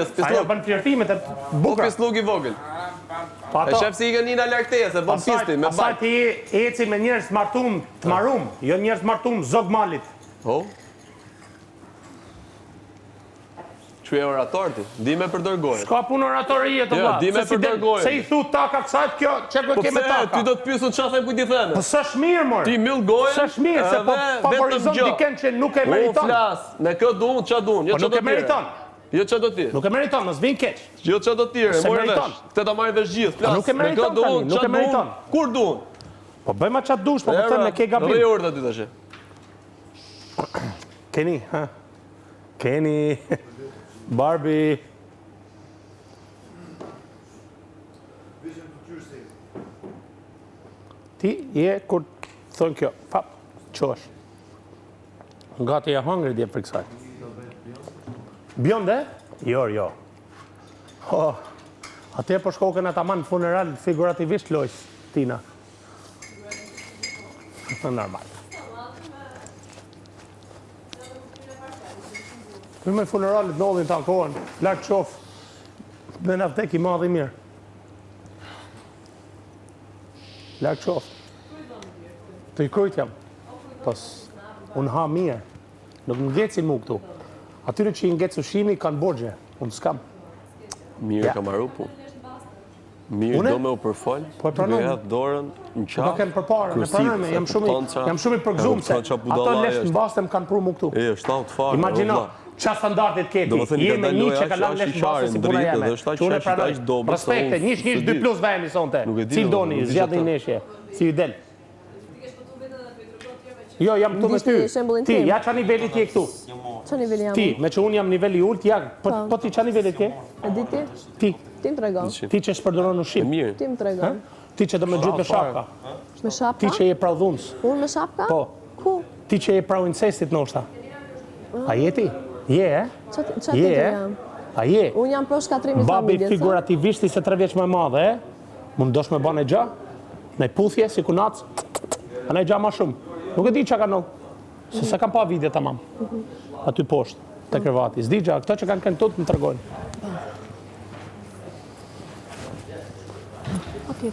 Ajo bën flirtimet e bukura. Po pisluk i vogël. E shef si i Nina largteja se bën pisti me pastaj ti eci me njerëz martum, të marum, jo njerëz martum zog malit. Po. Çu e orator ti? Di me përdor gojën. S'ka punë oratorie të Jo, vlla. di me përdor gojën. Se i thu taka kësaj kjo, çka ke me taka. Ti do të pyesën çfarë them ku ti them. Po s'është mirë mor. Ti myll gojën. S'është mirë se po favorizon dikën që nuk e meriton. Po flas, me kë duan, ç'a duan, jo Po ç'a nuk e meriton. Jo ç'a do ti. Nuk e meriton, mos vin keq. Jo ç'a do ti, Se morë meriton. vesh. Këtë ta marrë vesh gjithë, flas. nuk e meriton me kë duan, tani, nuk ç'a e meriton. duan, kur duan. Po bëjmë ç'a dush, po them me ke gabim. Rri orë aty tash. Kenny, ha? Kenny. Barbie. Ti je kur thon kjo, fap, çosh. Gati e hungry dje për kësaj. Bjonde? Jo. Atje po shkoken ata man funeral figurativisht lojs, Tina. Normal. Me funeralit ndodhin ta kohën, lartë qof, me në vdek i madh i mirë. Lartë qof. Të i krujt jam. Pas, unë ha mirë. Nuk më ngecin mu këtu. Atyre që i ngec ushimi kanë borgje. Unë s'kam. Mirë ka marru pu. Mirë do me u përfol. Po e pranoj. Me hedh dorën në Po qafë. kem përpara, me pranoj, jam shumë i përgzum se ato lesh në bastem kanë pru mu këtu. E, shtaut fare. Imagjino, qa standardit keti, jemi një që ka lanë lesh në bastem si puna jeme. Që unë e pranoj. Respekte, nish 2 plus vajemi sonte. Cilë doni, zgjadhe i neshje. Si i del. Jo, jam këtu me ty. Ti, ja qa nivelli ti e këtu. Qa nivelli jam? Ti, me që unë jam nivelli ult, ja, po ti qa nivelli ti e? E di ti? Ti. Ti më tregon. Ti që shpërdoron ushim. Ti më tregon. Ti që do me gjytë me shapka. Me shapka? Ti që je prau dhunës. Unë me shapka? Po. Ku? Ti që je prau incestit nështë. A je ti? Je, e? Qa ti jam? A je? Unë jam pro shkatrimi Babi familjes. figurativisht i se 3 vjeç më madhe, e? Mund dosh me bane gja? Me puthje, si kunacë? A ne gja ma shumë. Nuk e di që ka nuk. Se se kam pa vidje të mam. Aty poshtë, të krevati. Zdi gja, këto që kanë kënë tut më të regojnë. Okej.